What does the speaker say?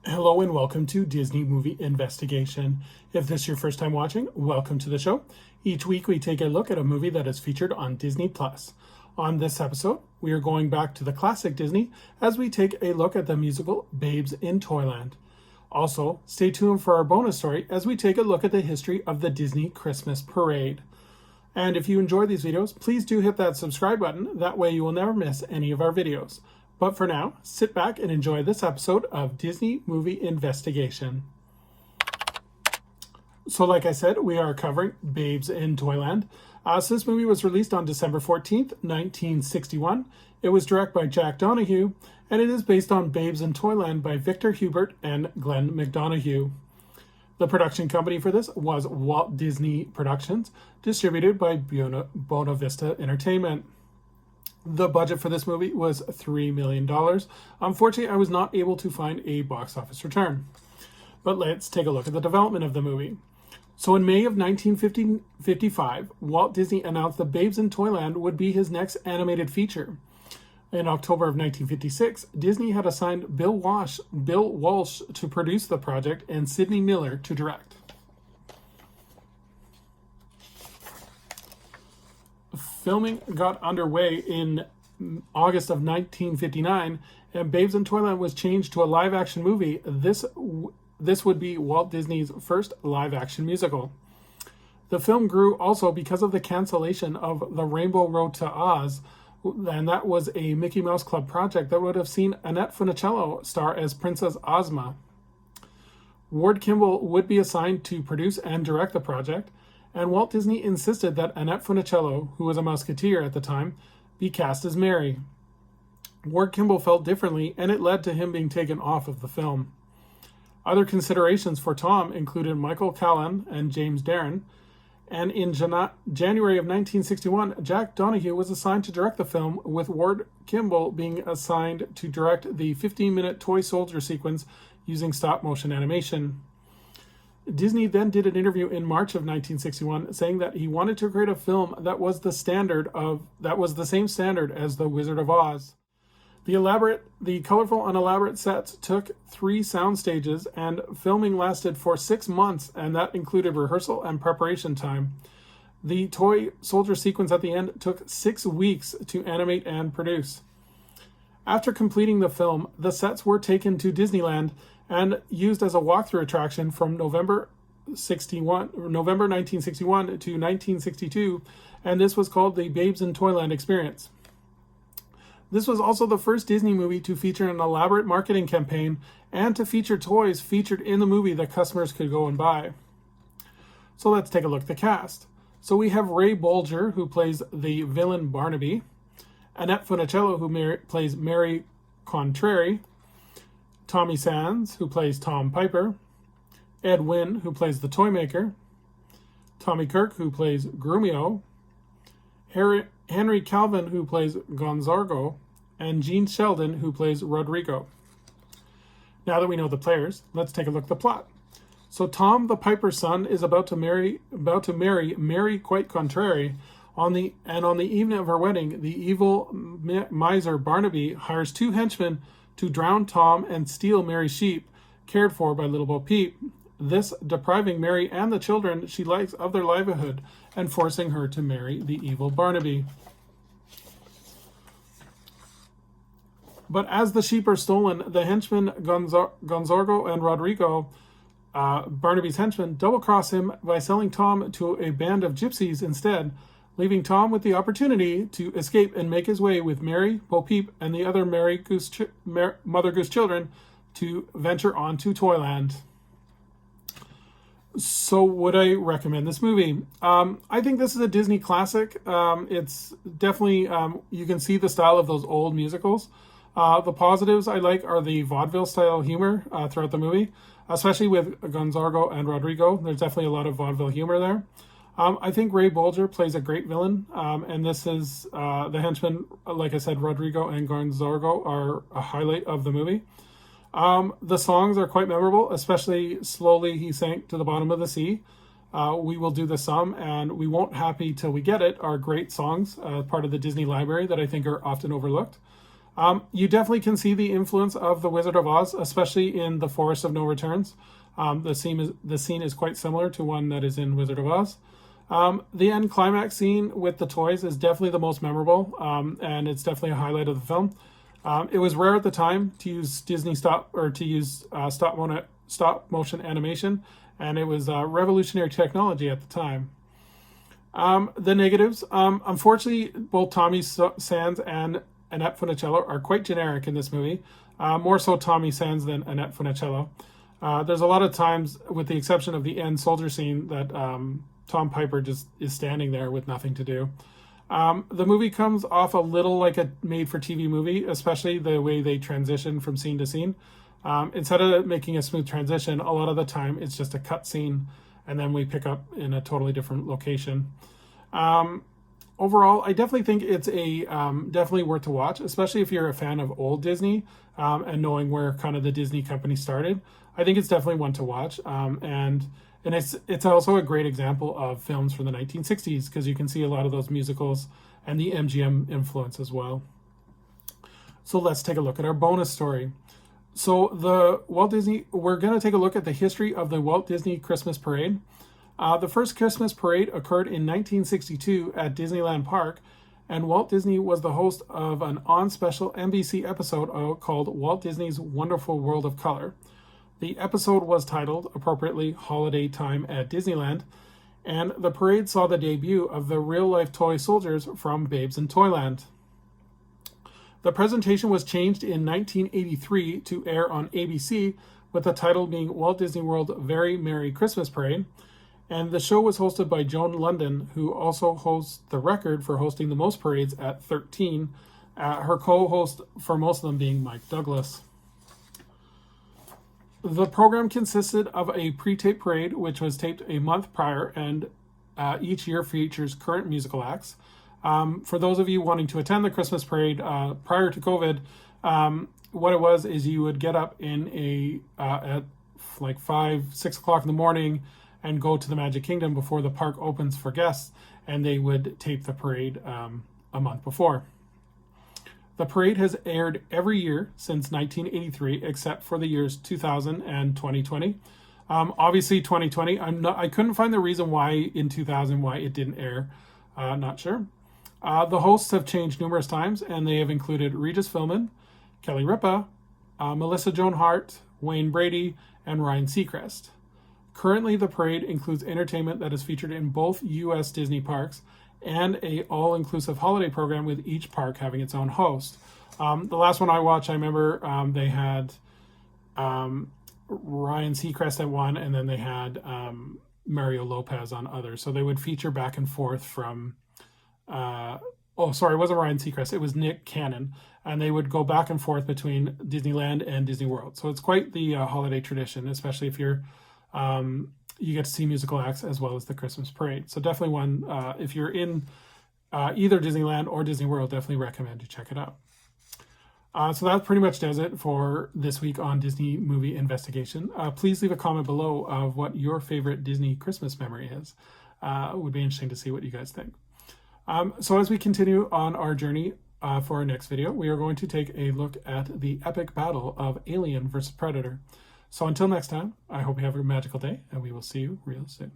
Hello and welcome to Disney Movie Investigation. If this is your first time watching, welcome to the show. Each week we take a look at a movie that is featured on Disney+. On this episode, we are going back to the classic Disney as we take a look at the musical Babes in Toyland. Also, stay tuned for our bonus story as we take a look at the history of the Disney Christmas Parade. And if you enjoy these videos, please do hit that subscribe button. That way you will never miss any of our videos. But for now, sit back and enjoy this episode of Disney Movie Investigation. So like I said, we are covering Babes in Toyland. So this movie was released on December 14th, 1961. It was directed by Jack Donahue, and it is based on Babes in Toyland by Victor Hubert and Glenn McDonough. The production company for this was Walt Disney Productions, distributed by Buena Vista Entertainment. The budget for this movie was $3 million. Unfortunately, I was not able to find a box office return. But let's take a look at the development of the movie. So in May of 1955, Walt Disney announced that Babes in Toyland would be his next animated feature. In October of 1956, Disney had assigned Bill Walsh to produce the project and Sidney Miller to direct. Filming got underway in August of 1959, and Babes in Toyland was changed to a live-action movie. This would be Walt Disney's first live-action musical. The film grew also because of the cancellation of The Rainbow Road to Oz, and that was a Mickey Mouse Club project that would have seen Annette Funicello star as Princess Ozma. Ward Kimball would be assigned to produce and direct the project, and Walt Disney insisted that Annette Funicello, who was a Musketeer at the time, be cast as Mary. Ward Kimball felt differently, and it led to him being taken off of the film. Other considerations for Tom included Michael Callan and James Darren, and in January of 1961, Jack Donahue was assigned to direct the film, with Ward Kimball being assigned to direct the 15-minute toy soldier sequence using stop-motion animation. Disney then did an interview in March of 1961 saying that he wanted to create a film that was the same standard as The Wizard of Oz. The colorful and elaborate sets took 3 sound stages, and filming lasted for 6 months, and that included rehearsal and preparation time. The toy soldier sequence at the end took 6 weeks to animate and produce. After completing the film, the sets were taken to Disneyland and used as a walkthrough attraction from November 1961 to 1962, and this was called the Babes in Toyland Experience. This was also the first Disney movie to feature an elaborate marketing campaign and to feature toys featured in the movie that customers could go and buy. So let's take a look at the cast. So we have Ray Bolger, who plays the villain Barnaby, Annette Funicello, who plays Mary Contrary, Tommy Sands, who plays Tom Piper, Ed Wynn, who plays the Toymaker, Tommy Kirk, who plays Grumio, Henry Calvin, who plays Gonzargo, and Gene Sheldon, who plays Rodrigo. Now that we know the players, let's take a look at the plot. So Tom, the Piper's son, is about to marry Mary quite contrary. On the evening of her wedding, the evil miser Barnaby hires 2 henchmen to drown Tom and steal Mary's sheep, cared for by Little Bo Peep, this depriving Mary and the children she likes of their livelihood and forcing her to marry the evil Barnaby. But as the sheep are stolen, the henchmen Gonzargo and Rodrigo, Barnaby's henchmen, double-cross him by selling Tom to a band of gypsies instead, leaving Tom with the opportunity to escape and make his way with Mary, Bo Peep, and the other Mother Goose children to venture on to Toyland. So would I recommend this movie? I think this is a Disney classic. It's definitely, you can see the style of those old musicals. The positives I like are the vaudeville style humor throughout the movie, especially with Gonzargo and Rodrigo. There's definitely a lot of vaudeville humor there. I think Ray Bolger plays a great villain, and this is the henchmen, like I said, Rodrigo and Gonzargo are a highlight of the movie. The songs are quite memorable, especially Slowly He Sank to the Bottom of the Sea. We Will Do the Sum and We Won't Happy Till We Get It are great songs, part of the Disney library that I think are often overlooked. You definitely can see the influence of The Wizard of Oz, especially in The Forest of No Returns. The scene is quite similar to one that is in Wizard of Oz. The end climax scene with the toys is definitely the most memorable, and it's definitely a highlight of the film. It was rare at the time to use stop motion animation, and it was revolutionary technology at the time. The negatives, unfortunately, both Tommy Sands and Annette Funicello are quite generic in this movie. More so Tommy Sands than Annette Funicello. There's a lot of times, with the exception of the end soldier scene, that Tom Piper just is standing there with nothing to do. The movie comes off a little like a made-for-TV movie, especially the way they transition from scene to scene. Instead of making a smooth transition, a lot of the time it's just a cut scene, and then we pick up in a totally different location. Overall, I definitely think it's a definitely worth to watch, especially if you're a fan of old Disney and knowing where kind of the Disney company started. I think it's definitely one to watch, and it's also a great example of films from the 1960s, because you can see a lot of those musicals and the MGM influence as well. So let's take a look at our bonus story. So we're going to take a look at the history of the Walt Disney Christmas Parade. The first Christmas parade occurred in 1962 at Disneyland Park, and Walt Disney was the host of an on-special NBC episode called Walt Disney's Wonderful World of Color. The episode was titled, appropriately, Holiday Time at Disneyland, and the parade saw the debut of the real-life toy soldiers from Babes in Toyland. The presentation was changed in 1983 to air on ABC, with the title being Walt Disney World Very Merry Christmas Parade, and the show was hosted by Joan London, who also hosts the record for hosting the most parades at 13, her co-host for most of them being Mike Douglas. The program consisted of a pre-tape parade, which was taped a month prior, and each year features current musical acts. For those of you wanting to attend the Christmas parade prior to COVID, what it was is you would get up at like 6 o'clock in the morning and go to the Magic Kingdom before the park opens for guests, and they would tape the parade a month before. The parade has aired every year since 1983, except for the years 2000 and 2020. Obviously, 2020, I couldn't find the reason why in 2000 why it didn't air. Not sure. The hosts have changed numerous times, and they have included Regis Philbin, Kelly Ripa, Melissa Joan Hart, Wayne Brady, and Ryan Seacrest. Currently, the parade includes entertainment that is featured in both U.S. Disney parks and a all-inclusive holiday program, with each park having its own host. The last one I watched, I remember they had Ryan Seacrest at one, and then they had Mario Lopez on others. So they would feature back and forth from... it wasn't Ryan Seacrest, it was Nick Cannon, and they would go back and forth between Disneyland and Disney World. So it's quite the holiday tradition, especially if you're you get to see musical acts as well as the Christmas parade. So definitely one, if you're in either Disneyland or Disney World, definitely recommend you check it out. So that pretty much does it for this week on Disney Movie Investigation. Please leave a comment below of what your favorite Disney Christmas memory is. It would be interesting to see what you guys think. So as we continue on our journey for our next video, we are going to take a look at the epic battle of Alien versus Predator. So until next time, I hope you have a magical day, and we will see you real soon.